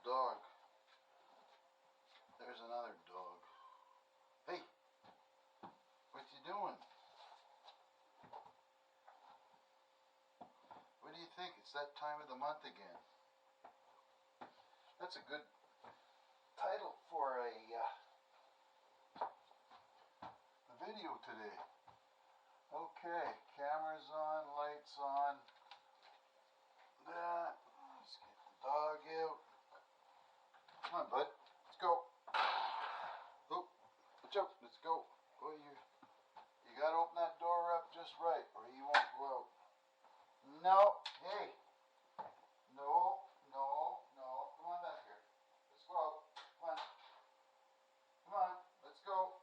dog. There's another dog. Hey, what you doing? What do you think? It's that time of the month again. That's a good title for a video today. Okay, cameras on, lights on. Let's get the dog out. Come on, bud. Let's go. Oh, watch out. Let's go. Boy, you gotta open that door up just right, or he won't go out. No. Hey. No. Come on back here. Let's go out. Come on. Let's go.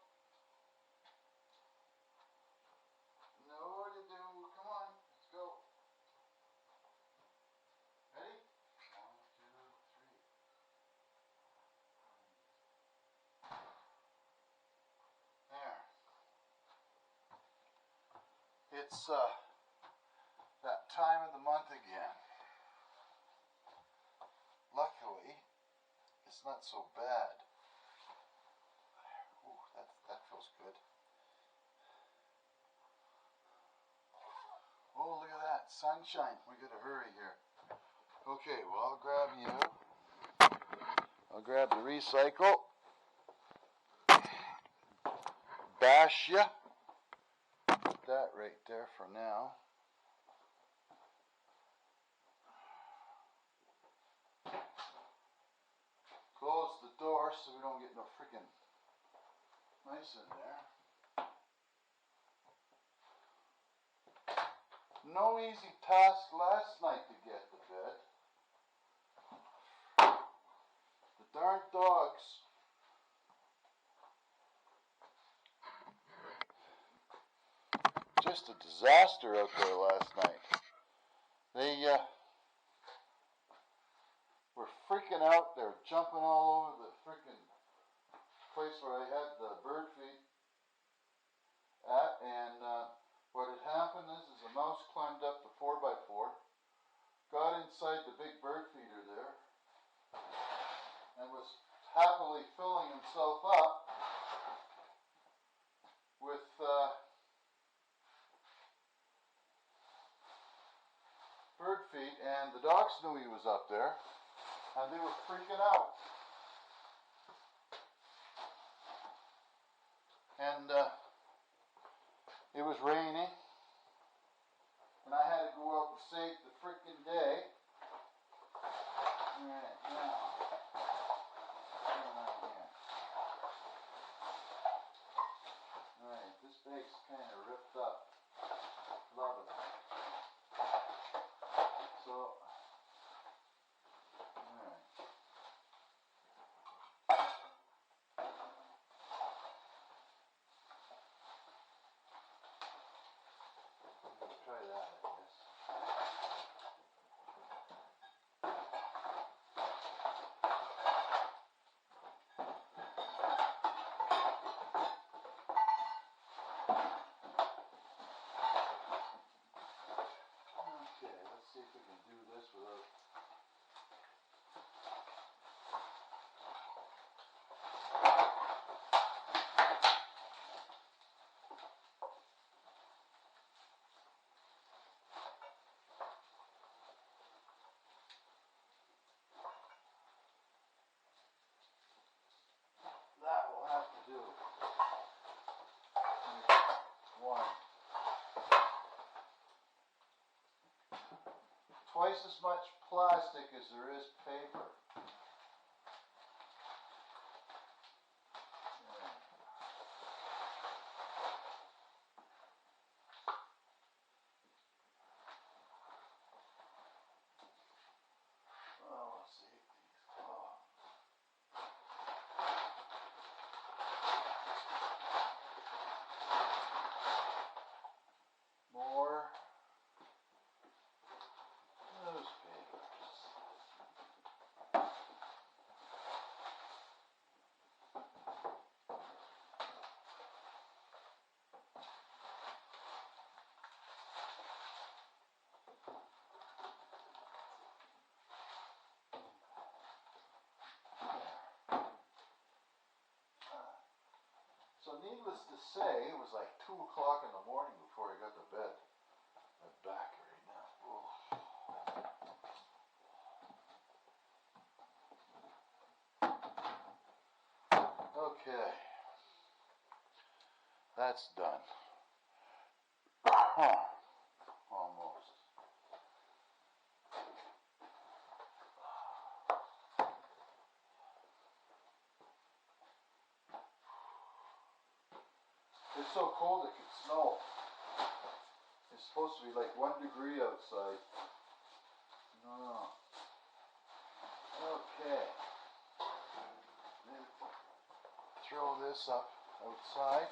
No to do. Come on. Let's go. Ready? 1, 2, 3. There. It's that time of the month again. Luckily, it's not so bad. Ooh, that feels good. Oh, look at that, sunshine. We gotta hurry here. Okay, well, I'll grab you. I'll grab the recycle. Bash ya. Put that right there for now. Close the door so we don't get no freaking mice in there. No easy task last night to get to bed. The darn dogs. Just a disaster out there last night. They were freaking out. They were jumping all over the freaking place where I had the bird feed at, and what had happened is a mouse climbed up the 4x4, got inside the big bird feeder there, and was happily filling himself up with bird feed, and the dogs knew he was up there, and they were freaking out. And it was raining, and I had to go out and save the freaking day. Alright, now, what's going on here? Alright, this bag's kind of ripped up. Love it. So, alright. Try that, I guess. Okay, let's see if we can do this without... That will have to do. One. Twice as much plastic as there is paper. Oh, let's see these. Oh. More newspapers. needless to say, it was like 2 o'clock in the morning before I got to bed. My back right now. Oh. Okay. That's done. Almost. It's so cold it could snow. It's supposed to be like 1 degree outside. No. Okay. Then throw this up outside.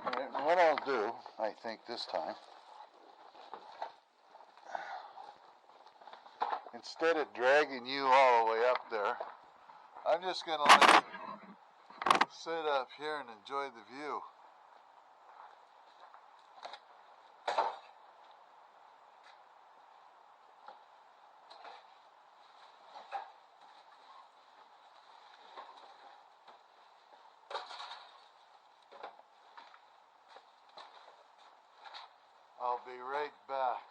Alright, what I'll do, I think this time, instead of dragging you all the way up there, I'm just going to let you sit up here and enjoy the view. I'll be right back.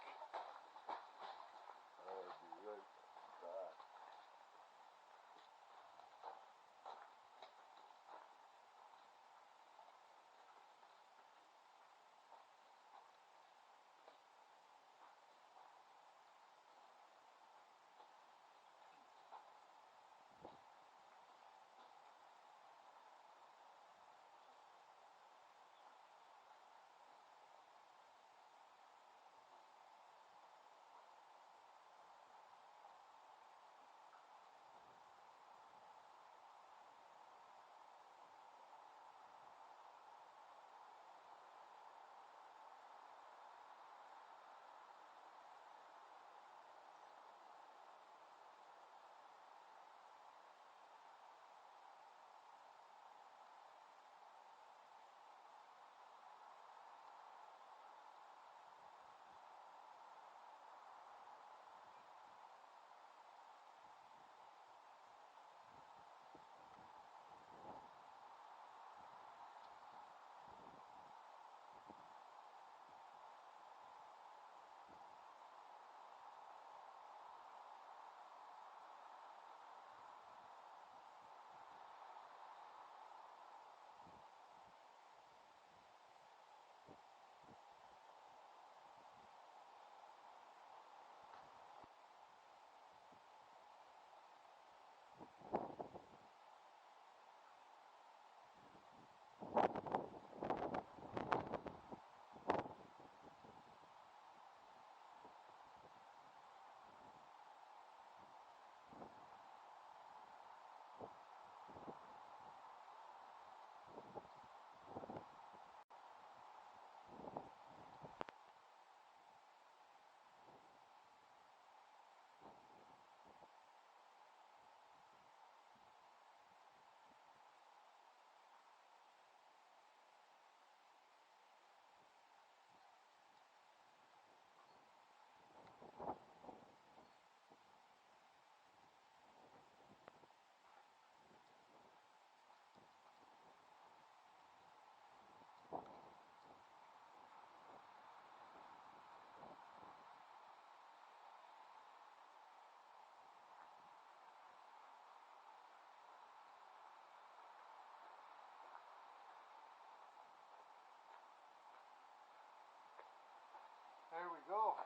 There we go.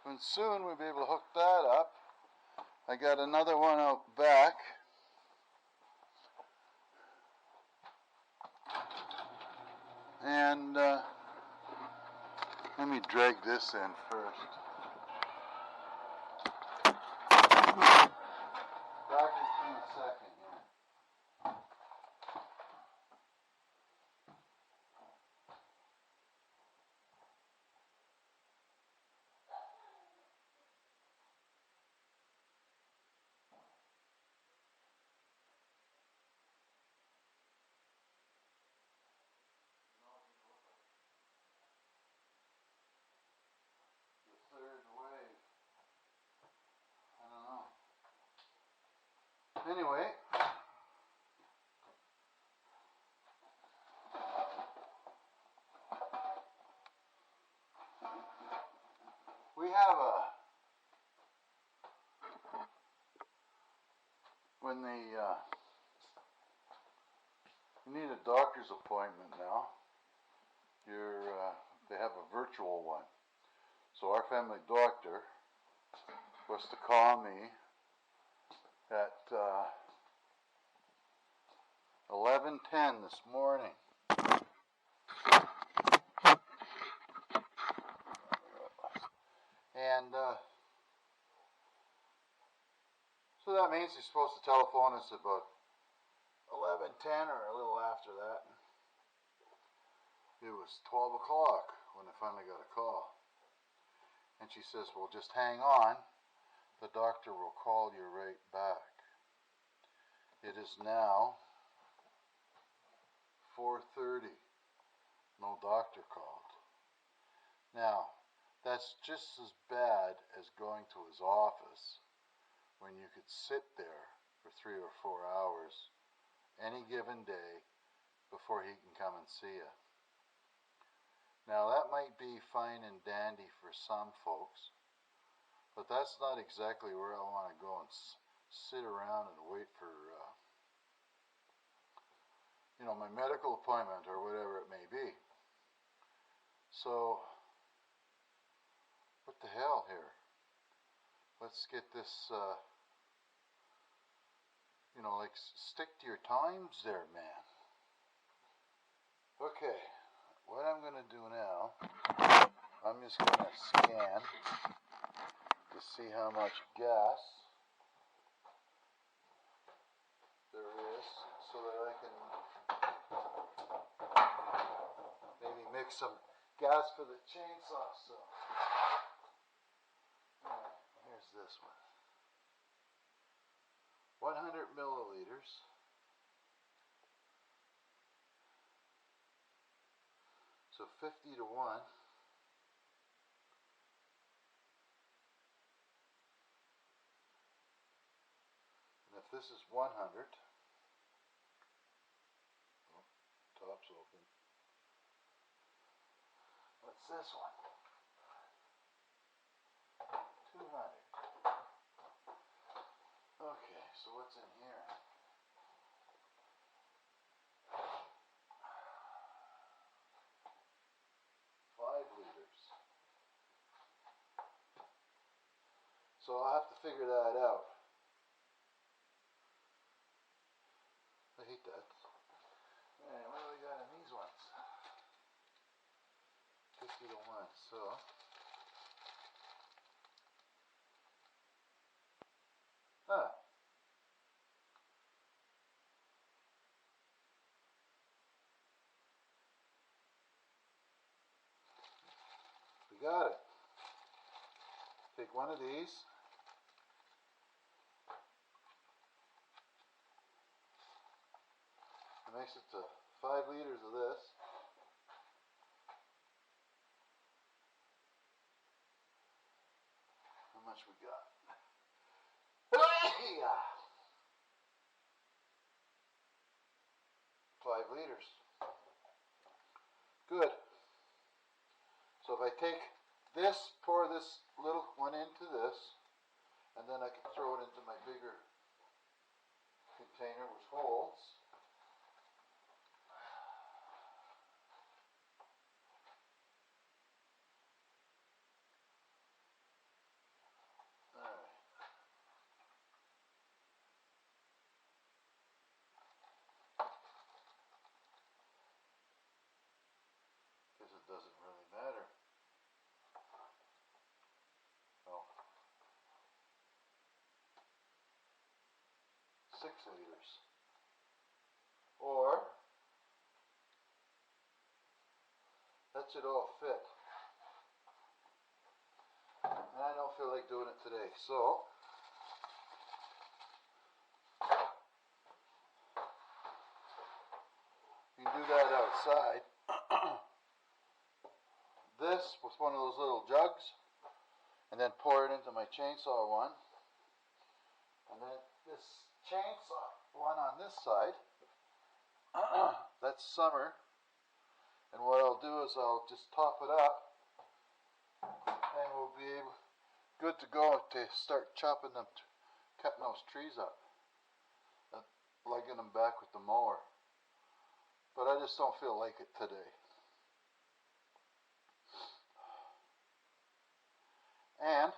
And soon we'll be able to hook that up. I got another one out back. And let me drag this in first. Back in a second here. have when you need a doctor's appointment now, they have a virtual one. So our family doctor was to call me at 11:10 this morning. And so that means he's supposed to telephone us about 11:10 or a little after that. It was 12 o'clock when I finally got a call. And she says, well, just hang on. The doctor will call you right back. It is now 4:30. No doctor called. Now, that's just as bad as going to his office when you could sit there for 3 or 4 hours any given day before he can come and see you. Now, that might be fine and dandy for some folks, but that's not exactly where I want to go and sit around and wait for, my medical appointment or whatever it may be. So, what the hell here? Let's get this, stick to your times there, man. Okay, what I'm going to do now, I'm just going to scan to see how much gas there is so that I can maybe mix some gas for the chainsaw. So, here's this one. 100 milliliters. So 50 to 1. And if this is 100, top's open. What's this one? 200. Okay, so what's in here? So I'll have to figure that out. I hate that. Alright, what do we got in these ones? 50 to 1, so. We got it. Take one of these. It makes it to 5 liters of this. How much we got? 5 liters. Good. So if I take this, pour this little one into this, and then I can throw it into my bigger container which holds. Guess it doesn't really matter. Oh. 6 liters. Or that should all fit. And I don't feel like doing it today, so you can do that outside. This with one of those little jugs, and then pour it into my chainsaw one, and then this chainsaw one on this side. That's summer, and what I'll do is I'll just top it up, and we'll be able to go to start chopping them, cutting those trees up, legging them back with the mower. But I just don't feel like it today. And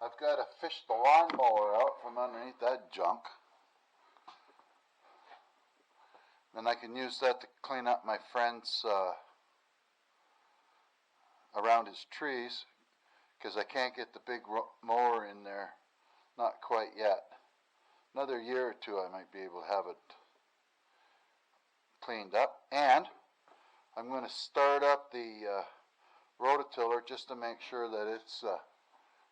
I've got to fish the lawnmower out from underneath that junk. Then I can use that to clean up my friend's around his trees, because I can't get the big mower in there, not quite yet. Another year or two I might be able to have it cleaned up. And I'm going to start up the rototiller just to make sure that it's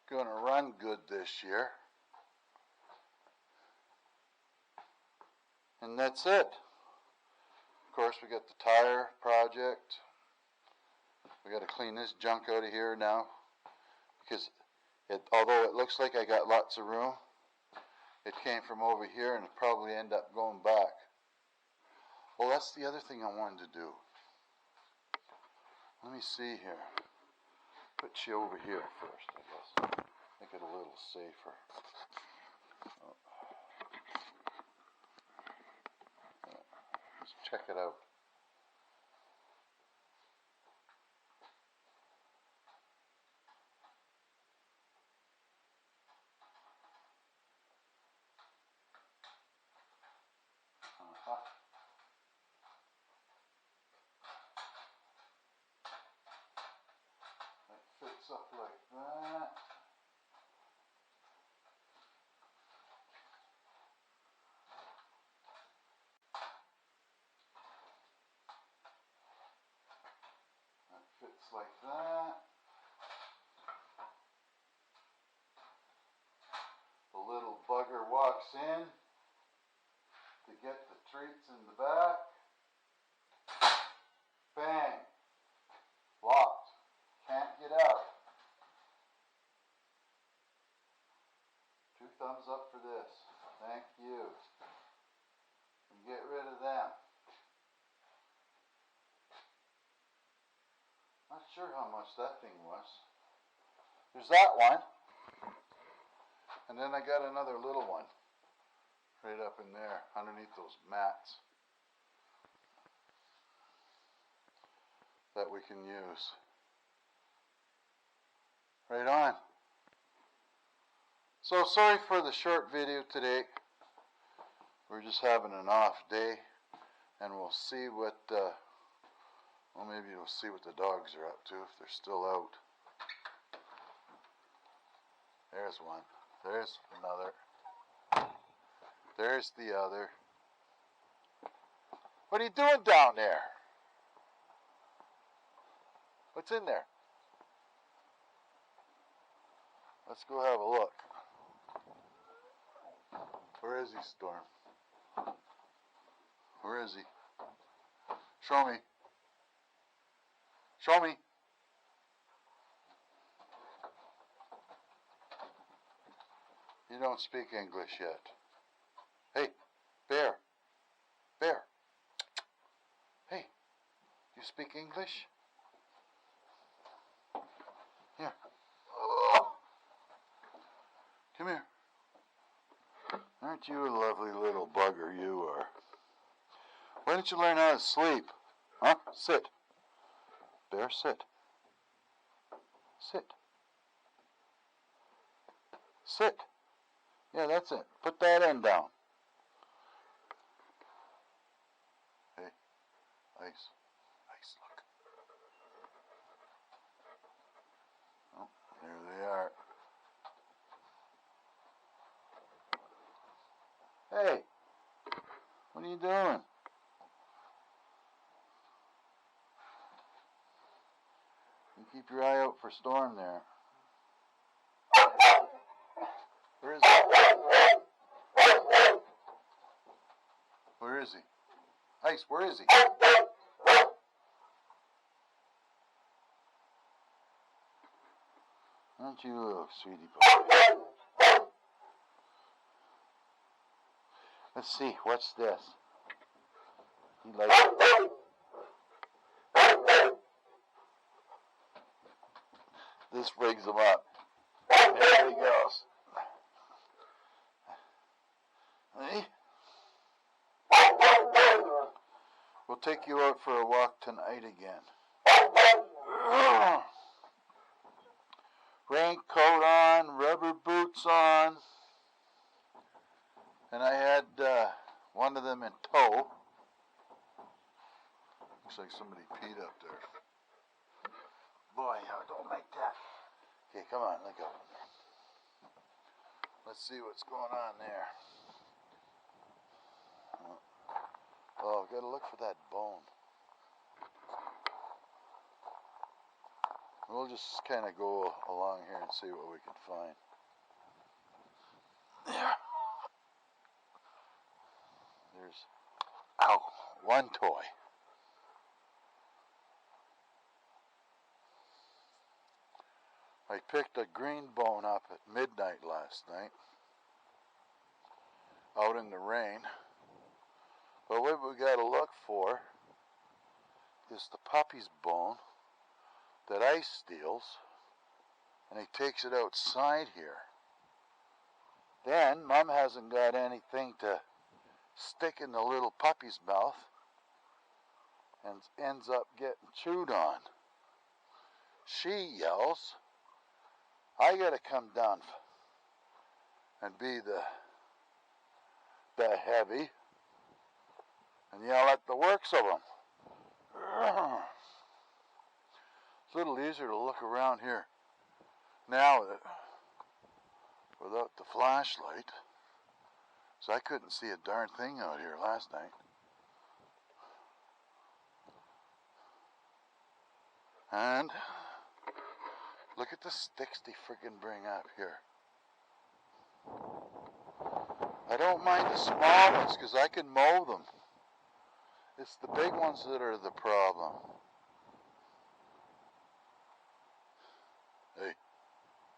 going to run good this year. And that's it. Of course, we got the tire project. We got to clean this junk out of here now, because although it looks like I got lots of room, it came from over here and it probably end up going back. Well, that's the other thing I wanted to do. Let me see here. Put you over here first, I guess. Make it a little safer. Oh. Let's check it out. That fits up like that. That fits like that. The little bugger walks in to get the treats in the back. Bang! Locked. Can't get out. 2 thumbs up for this. Thank you. And get rid of them. Not sure how much that thing was. There's that one. And then I got another little one right up in there underneath those mats that we can use. Right on. So sorry for the short video today. We're just having an off day, and we'll see what well, maybe we'll see what the dogs are up to, if they're still out. There's one. There's another. There's the other. What are you doing down there? What's in there? Let's go have a look. Where is he, Storm? Where is he? Show me. Show me. You don't speak English yet. Hey, bear. Bear. Hey, you speak English? Here. Come here. Aren't you a lovely little bugger, you are? Why don't you learn how to sleep? Huh? Sit. Bear, sit. Sit. Sit. Yeah, that's it. Put that end down. Hey, Ice. Ice, look. Oh, there they are. Hey, what are you doing? You keep your eye out for Storm there. Where is he? Where is he? Ice, where is he? Aren't you a little sweetie pie? Let's see, what's this? He likes it. This brings him up. There he goes. Hey. We'll take you out for a walk tonight again. Raincoat on, rubber boots on, and I had one of them in tow. Looks like somebody peed up there. Boy, don't make that. Okay, come on, let go. Let's see what's going on there. Oh, I've got to look for that bone. We'll just kind of go along here and see what we can find. There. There's, one toy. I picked a green bone up at midnight last night, out in the rain. But what we got to look for is the puppy's bone that Ice steals, and he takes it outside here. Then Mom hasn't got anything to stick in the little puppy's mouth and ends up getting chewed on. She yells, I gotta come down and be the heavy and yell at the works of them. It's a little easier to look around here now without the flashlight, so I couldn't see a darn thing out here last night. And look at the sticks they friggin' bring up here. I don't mind the small ones because I can mow them. It's the big ones that are the problem.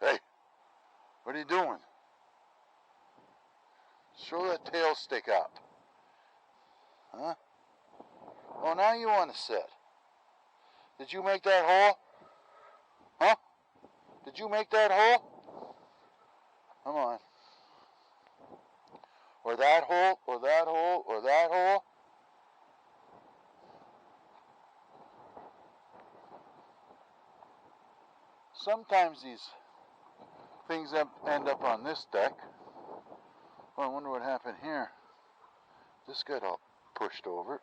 Hey, what are you doing? Show that tail stick up. Huh? Oh, now you want to sit. Did you make that hole? Huh? Did you make that hole? Come on. Or that hole, or that hole, or that hole. Sometimes these things end up on this deck. Oh, I wonder what happened here. This got all pushed over.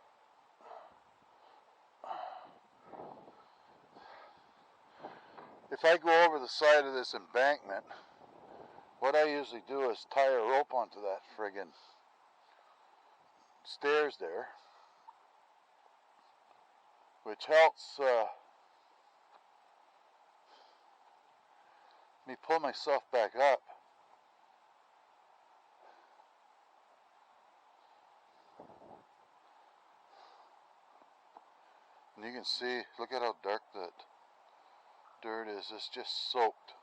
If I go over the side of this embankment, what I usually do is tie a rope onto that friggin' stairs there, which helps me pull myself back up. And you can see, look at how dark that dirt is. It's just soaked.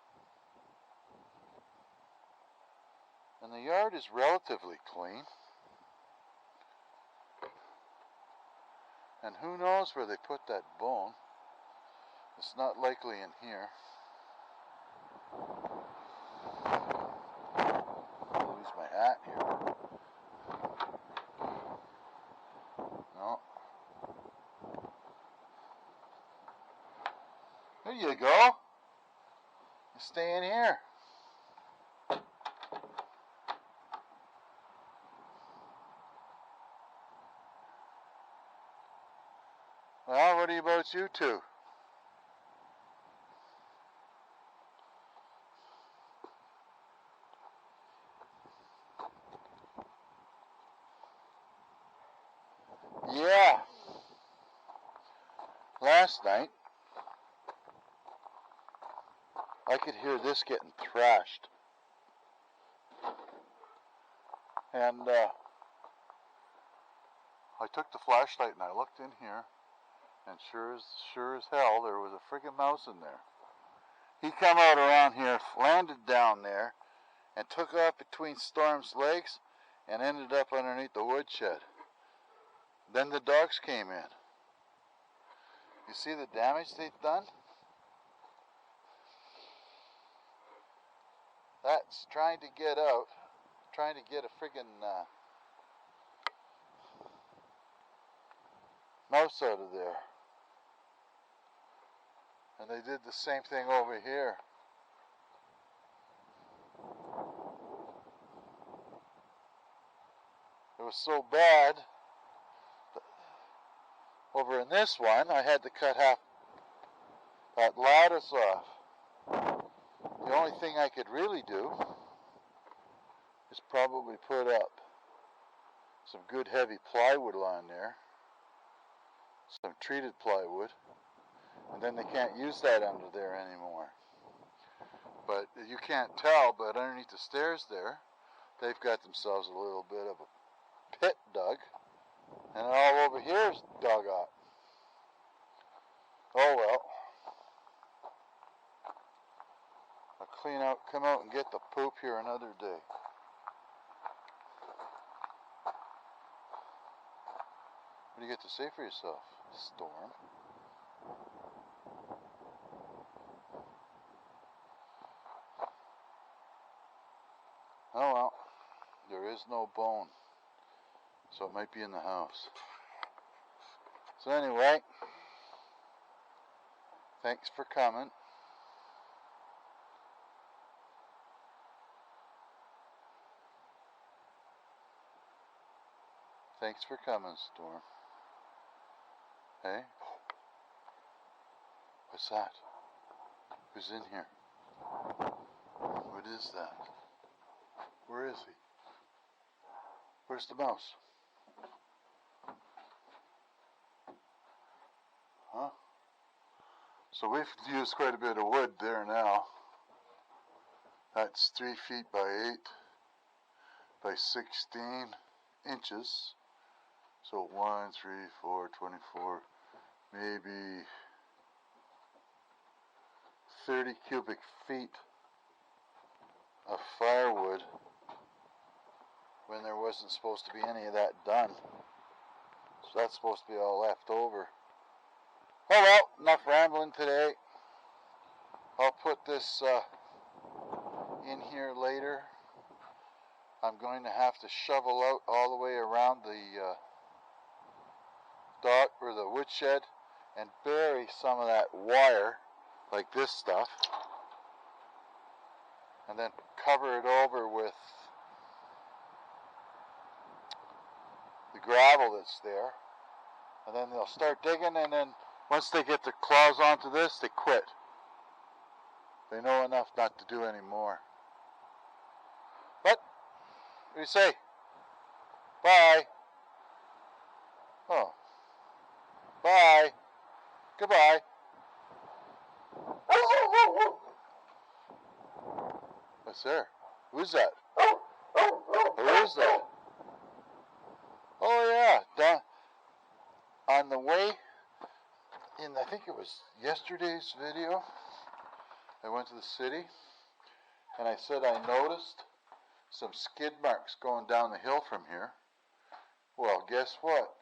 And the yard is relatively clean. And who knows where they put that bone. It's not likely in here. I'll lose my hat here. No. There you go. You stay in here. Well, what about you two? Yeah. Last night, I could hear this getting thrashed. And I took the flashlight and I looked in here, and sure as hell, there was a friggin' mouse in there. He come out around here, landed down there, and took off between Storm's legs and ended up underneath the woodshed. Then the dogs came in. You see the damage they've done? That's trying to get out. Trying to get a friggin' mouse out of there. And they did the same thing over here. It was so bad. Over in this one, I had to cut half that lattice off. The only thing I could really do is probably put up some good heavy plywood on there. Some treated plywood. And then they can't use that under there anymore. But you can't tell, but underneath the stairs there, they've got themselves a little bit of a pit dug. And all over here is dug up. Oh well. I'll clean out, come out and get the poop here another day. What do you get to say for yourself, Storm? Oh well, there is no bone, so it might be in the house. So anyway, thanks for coming. Thanks for coming, Storm. Hey? What's that? Who's in here? What is that? Where is he? Where's the mouse? Huh? So we've used quite a bit of wood there now. That's 3 feet by 8 by 16 inches. So 1, 3, 4, 24, maybe 30 cubic feet of firewood when there wasn't supposed to be any of that done. So that's supposed to be all left over. Oh well, enough rambling today. I'll put this in here later. I'm going to have to shovel out all the way around the dock or the woodshed and bury some of that wire, like this stuff, and then cover it over with the gravel that's there, and then they'll start digging, and then once they get their claws onto this, they quit. They know enough not to do any more. But, what do you say? Bye. Oh. Bye. Goodbye. What's there? Who's that? Who is that? Oh yeah, down on the way in, I think it was yesterday's video, I went to the city and I said I noticed some skid marks going down the hill from here. Well, guess what?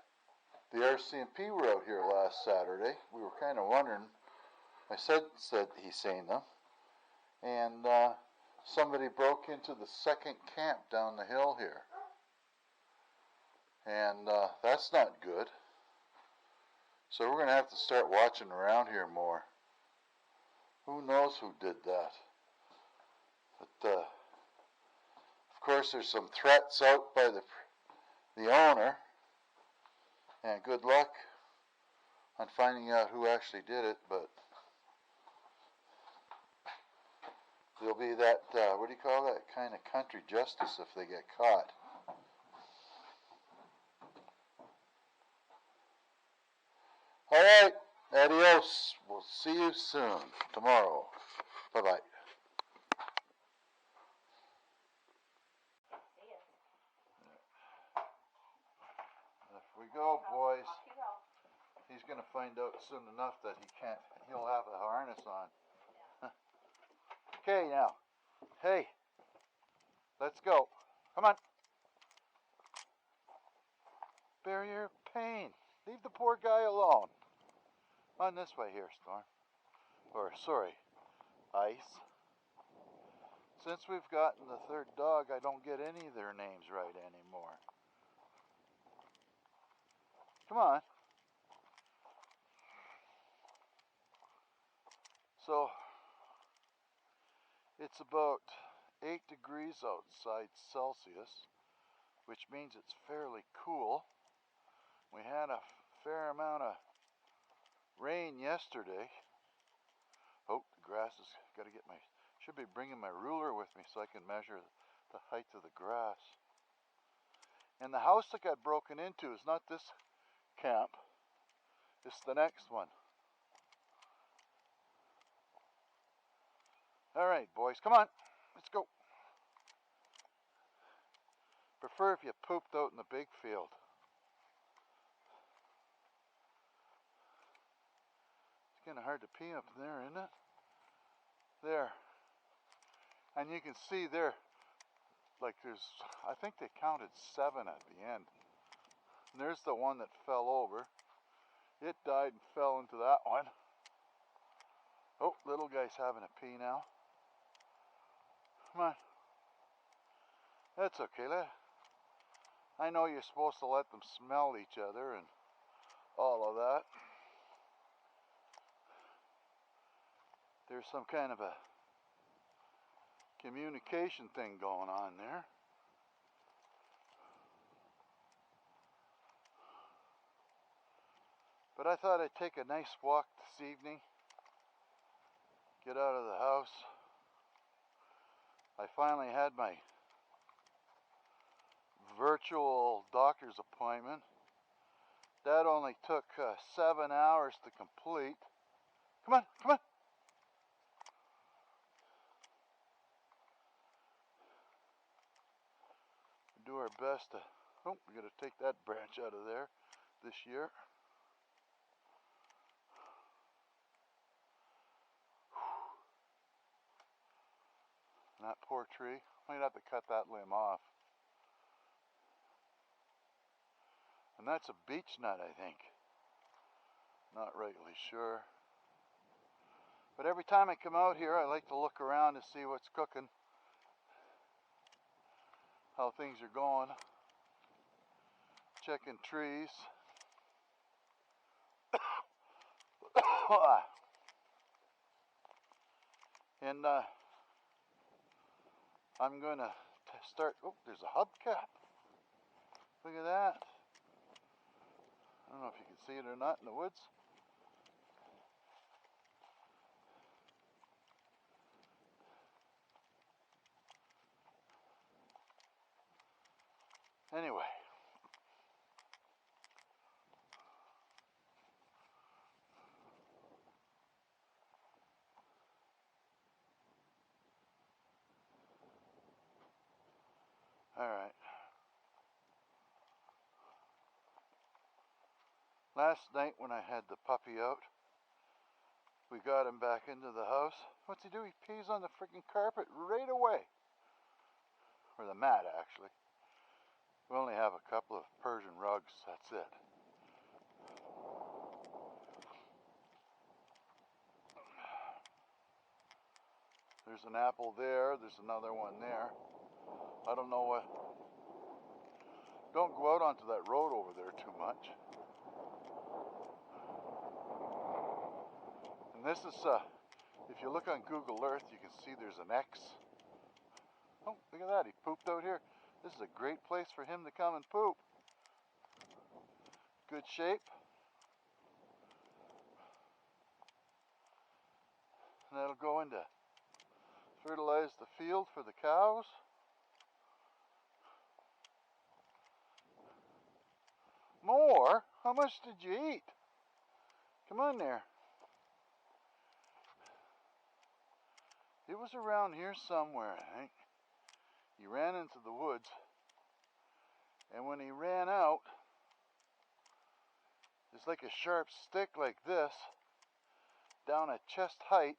The RCMP were out here last Saturday. We were kind of wondering. I said he's seen them. And somebody broke into the second camp down the hill here. And that's not good. So we're going to have to start watching around here more. Who knows who did that? But of course there's some threats out by the owner. And good luck on finding out who actually did it. But there'll be that, what do you call that, kind of country justice if they get caught. All right, adios. We'll see you soon, tomorrow. Bye-bye. Off we go, boys. He's going to find out soon enough that he'll have a harness on. Okay, now. Hey, let's go. Come on. Bear your pain. Leave the poor guy alone. On this way here, Storm. Or, sorry, Ice. Since we've gotten the third dog, I don't get any of their names right anymore. Come on. So, it's about 8 degrees outside Celsius, which means it's fairly cool. We had a fair amount of rain yesterday. Oh, the grass has got to get my, should be bringing my ruler with me so I can measure the height of the grass. And the house that got broken into is not this camp, it's the next one. All right, boys, come on, let's go. Prefer if you pooped out in the big field. It's kind of hard to pee up there, isn't it? There. And you can see there, like there's, I think they counted 7 at the end. And there's the one that fell over. It died and fell into that one. Oh, little guy's having a pee now. Come on. That's okay. I know you're supposed to let them smell each other and all of that. There's some kind of a communication thing going on there. But I thought I'd take a nice walk this evening. Get out of the house. I finally had my virtual doctor's appointment. That only took 7 hours to complete. Come on, come on. Do our best to, oh, we're going to take that branch out of there this year. And that poor tree, might have to cut that limb off. And that's a beech nut, I think. Not rightly sure. But every time I come out here, I like to look around to see what's cooking, how things are going, checking trees. And I'm going to start, oh, there's a hubcap. Look at that. I don't know if you can see it or not in the woods. Anyway. All right. Last night when I had the puppy out, we got him back into the house. What's he do? He pees on the freaking carpet right away. Or the mat, actually. We only have a couple of Persian rugs, that's it. There's an apple there, there's another one there. I don't know what. Don't go out onto that road over there too much. And this is, if you look on Google Earth, you can see there's an X. Oh, look at that, he pooped out here. This is a great place for him to come and poop. Good shape. And that'll go into fertilize the field for the cows. More? How much did you eat? Come on there. It was around here somewhere, I think. He ran into the woods. And when he ran out, it's like a sharp stick like this, down at chest height,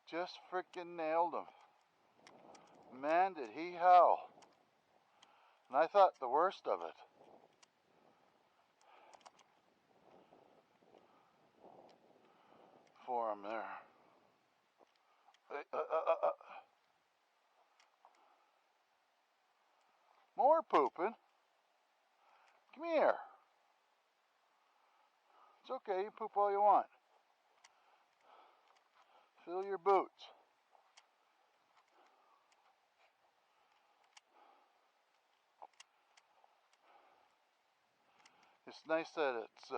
just frickin' nailed him. Man, did he howl. And I thought the worst of it. For him there. more pooping. Come here. It's okay, you poop all you want. Fill your boots. It's nice that it's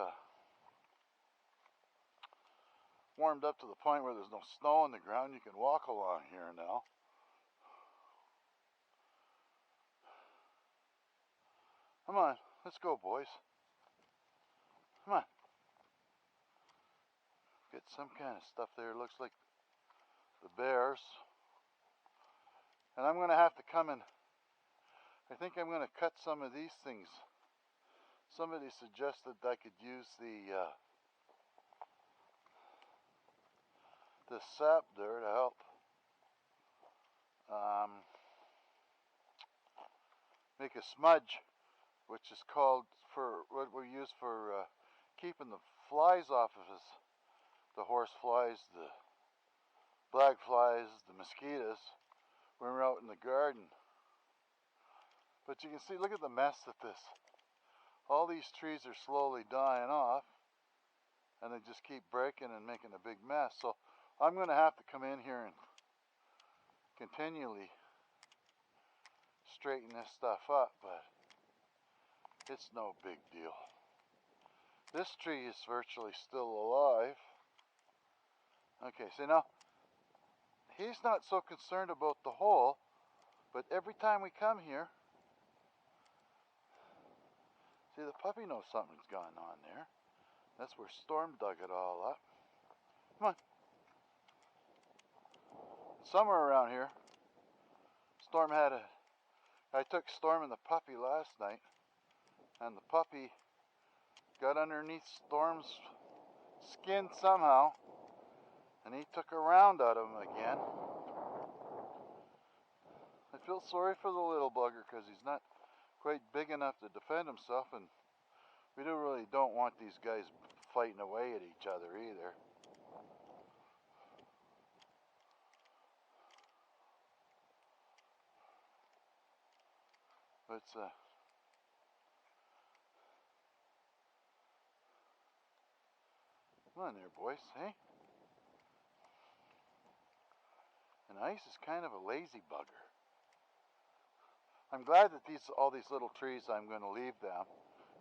warmed up to the point where there's no snow on the ground. You can walk along here now. Come on, let's go, boys. Come on. Get some kind of stuff there. Looks like the bears. And I'm going to have to come and I think I'm going to cut some of these things. Somebody suggested I could use the sap there to help make a smudge, which is called for what we use for keeping the flies off of us. The horse flies, the black flies, the mosquitoes when we're out in the garden. But you can see, look at the mess that this. All these trees are slowly dying off, and they just keep breaking and making a big mess. So I'm going to have to come in here and continually straighten this stuff up, but it's no big deal. This tree is virtually still alive. Okay, so now, he's not so concerned about the hole, but every time we come here, see, the puppy knows something's gone on there. That's where Storm dug it all up. Come on. Somewhere around here, Storm had I took Storm and the puppy last night, and the puppy got underneath Storm's skin somehow, and he took a round out of him again. I feel sorry for the little bugger because he's not quite big enough to defend himself, and we really don't want these guys fighting away at each other either. But it's come on there, boys, hey? And ice is kind of a lazy bugger. I'm glad that all these little trees, I'm going to leave them.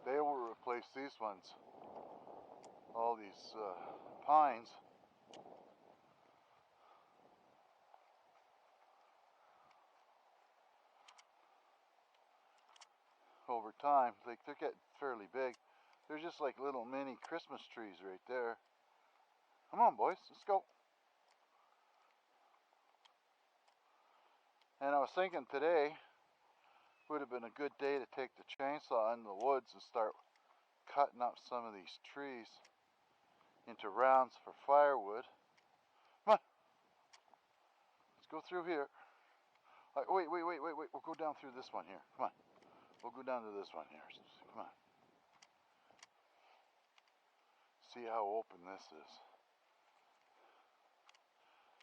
They will replace these ones. All these pines. Over time, they're getting fairly big. They're just like little mini Christmas trees right there. Come on, boys, let's go. And I was thinking today would have been a good day to take the chainsaw in the woods and start cutting up some of these trees into rounds for firewood. Come on, let's go through here. Wait, we'll go down through this one here. Come on, we'll go down to this one here. Come on. See how open this is.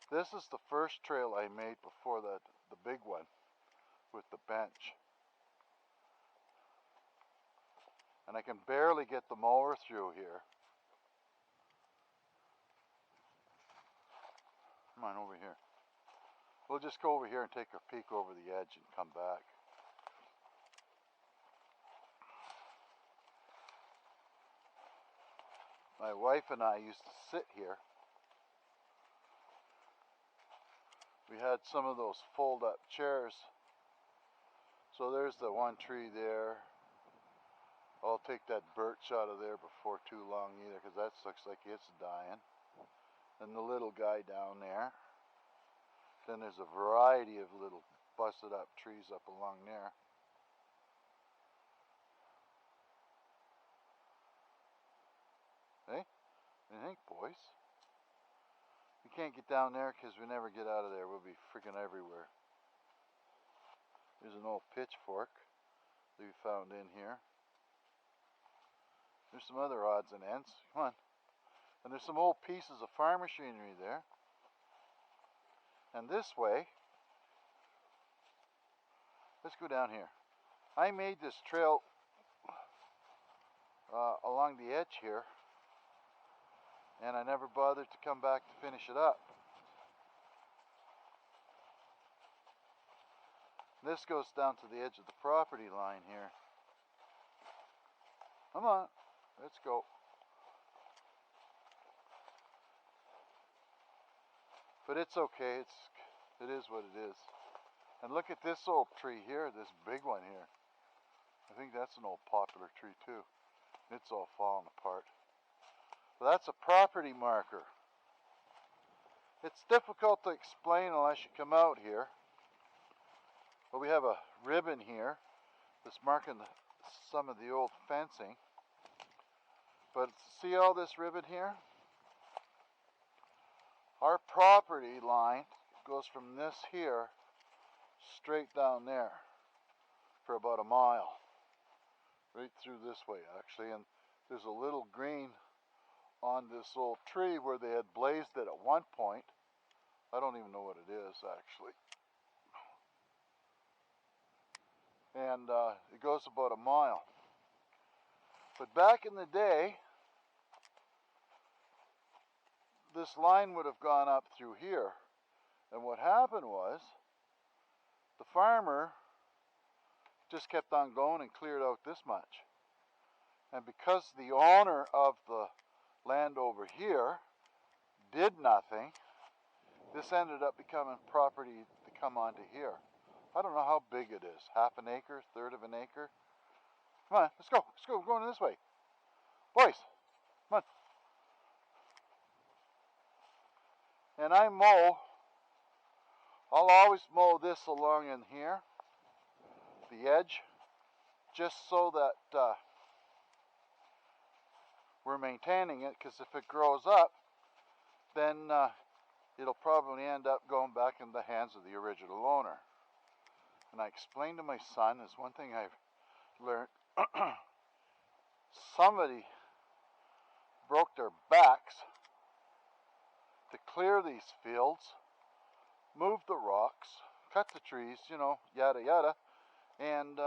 This is the first trail I made before the big one with the bench. And I can barely get the mower through here. Come on over here. We'll just go over here and take a peek over the edge and come back. My wife and I used to sit here. We had some of those fold-up chairs. So there's the one tree there. I'll take that birch out of there before too long either, because that looks like it's dying. And the little guy down there. Then there's a variety of little busted up trees up along there. Hey, what do you think, boys? We can't get down there because we never get out of there. We'll be freaking everywhere. There's an old pitchfork that we found in here. There's some other odds and ends. Come on. And there's some old pieces of farm machinery there. And this way, let's go down here. I made this trail along the edge here, and I never bothered to come back to finish it up. This goes down to the edge of the property line here. Come on, let's go. But it's okay, it is what it is. And look at this old tree here, this big one here. I think that's an old poplar tree too. It's all falling apart. But that's a property marker. It's difficult to explain unless you come out here. But we have a ribbon here that's marking some of the old fencing. But see all this ribbon here? Our property line goes from this here straight down there for about a mile. Right through this way actually, and there's a little green on this old tree where they had blazed it at one point. I don't even know what it is actually. And it goes about a mile. But back in the day, this line would have gone up through here. And what happened was, the farmer just kept on going and cleared out this much. And because the owner of the land over here did nothing, this ended up becoming property to come onto here. I don't know how big it is, half an acre, third of an acre. Come on, let's go, we're going this way. Boys, come on. And I mow, I'll always mow this along in here, the edge, just so that we're maintaining it, because if it grows up, then it'll probably end up going back in the hands of the original owner. And I explained to my son, is one thing I've learned, somebody broke their backs to clear these fields, move the rocks, cut the trees, you know, yada yada, and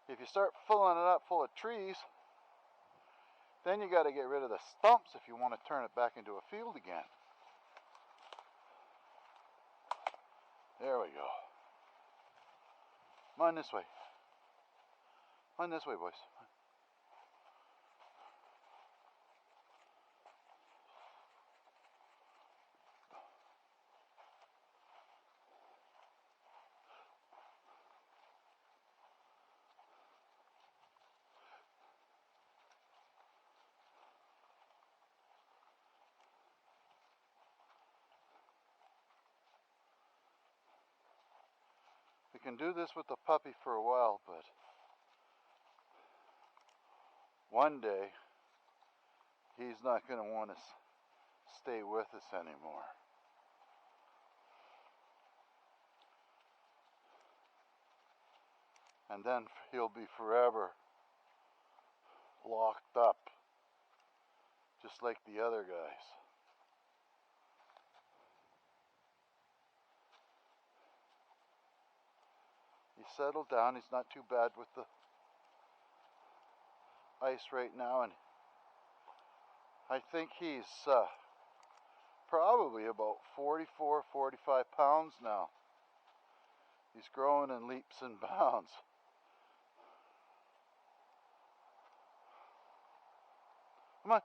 if you start filling it up full of trees, then you got to get rid of the stumps if you want to turn it back into a field again. There we go. Come on this way. Come on this way, boys. We can do this with the puppy for a while, but one day he's not going to want to stay with us anymore. And then he'll be forever locked up, just like the other guys. He's settled down. He's not too bad with the ice right now, and I think he's probably about 44, 45 pounds now. He's growing in leaps and bounds. Come on.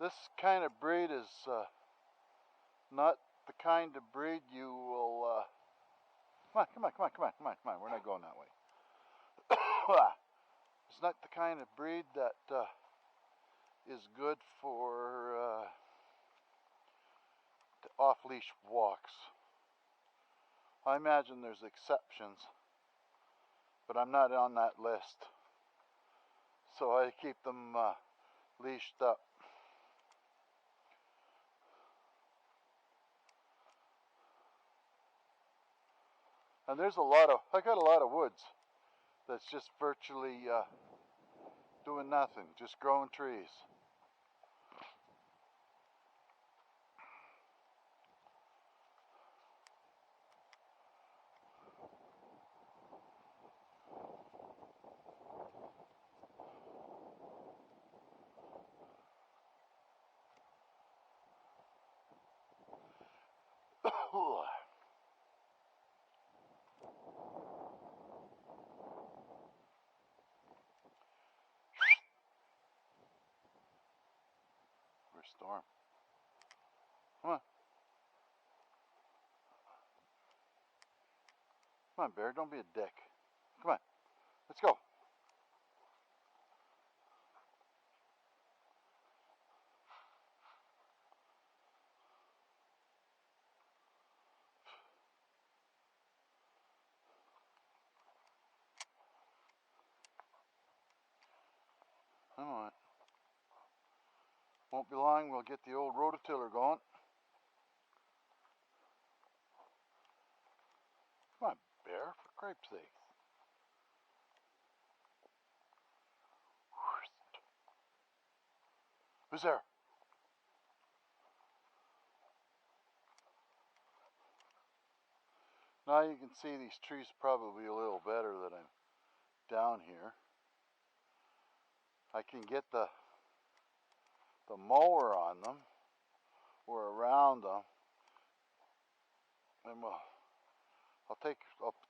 This kind of breed is not the kind of breed you will come on, we're not going that way. It's not the kind of breed that is good for off-leash walks. I imagine there's exceptions, but I'm not on that list, so I keep them leashed up. And there's I got a lot of woods that's just virtually doing nothing, just growing trees. storm. Come on. Come on, Bear, don't be a dick. Come on, let's go. Come on. Won't be long, we'll get the old rototiller going. Come on, Bear, for cripe's sake. Who's there? Now you can see these trees probably a little better that I'm down here. I can get the mower on them or around them, and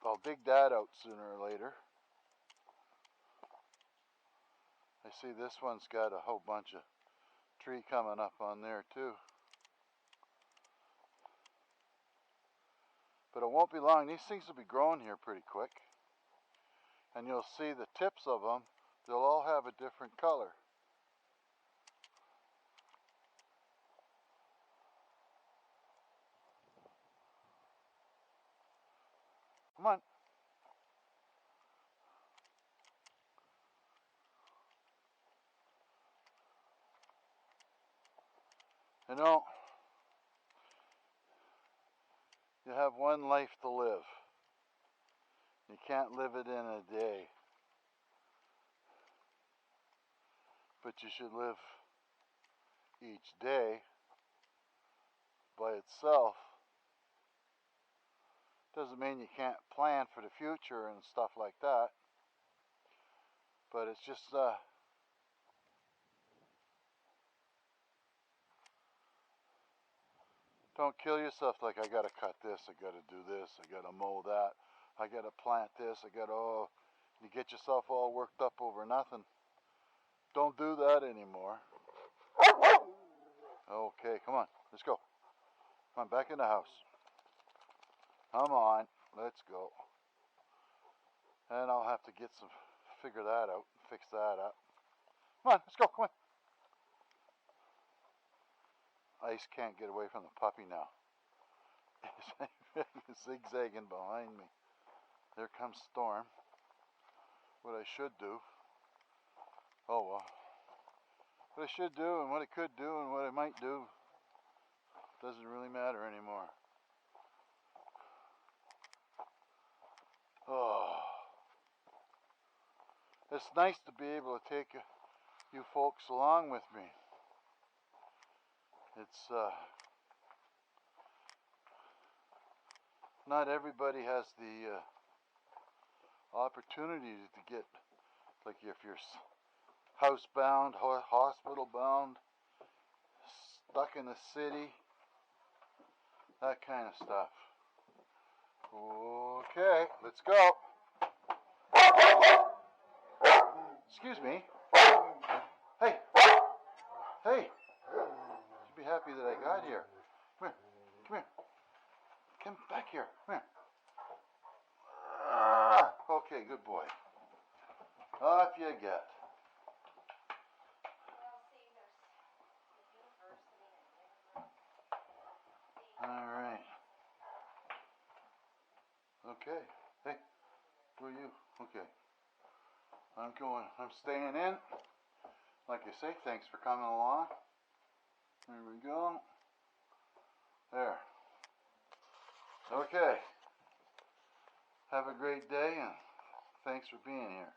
I'll dig that out sooner or later. I see this one's got a whole bunch of tree coming up on there too. But it won't be long. These things will be growing here pretty quick. And you'll see the tips of them, they'll all have a different color. Come on. You know, you have one life to live. You can't live it in a day. But you should live each day by itself. Doesn't mean you can't plan for the future and stuff like that. But it's just don't kill yourself like I gotta cut this, I gotta do this, I gotta mow that, I gotta plant this, you get yourself all worked up over nothing. Don't do that anymore. Okay, come on, let's go. Come on, back in the house. Come on, let's go. And I'll have to figure that out, fix that up. Come on, let's go, come on. Ice can't get away from the puppy now. He's zigzagging behind me. There comes Storm. What I should do. Oh well. What I should do and what I could do and what I might do doesn't really matter anymore. Oh. It's nice to be able to take you folks along with me. It's not everybody has the opportunity to get, like if you're housebound, hospital bound, stuck in the city, that kind of stuff. Okay, let's go. Excuse me. Hey. Hey. You'd be happy that I got here. Come here. Come here. Come back here. Come here. Okay, good boy. Off you get. Alright. Okay. Hey, who are you? Okay. I'm staying in. Like I say, thanks for coming along. There we go. There. Okay. Have a great day and thanks for being here.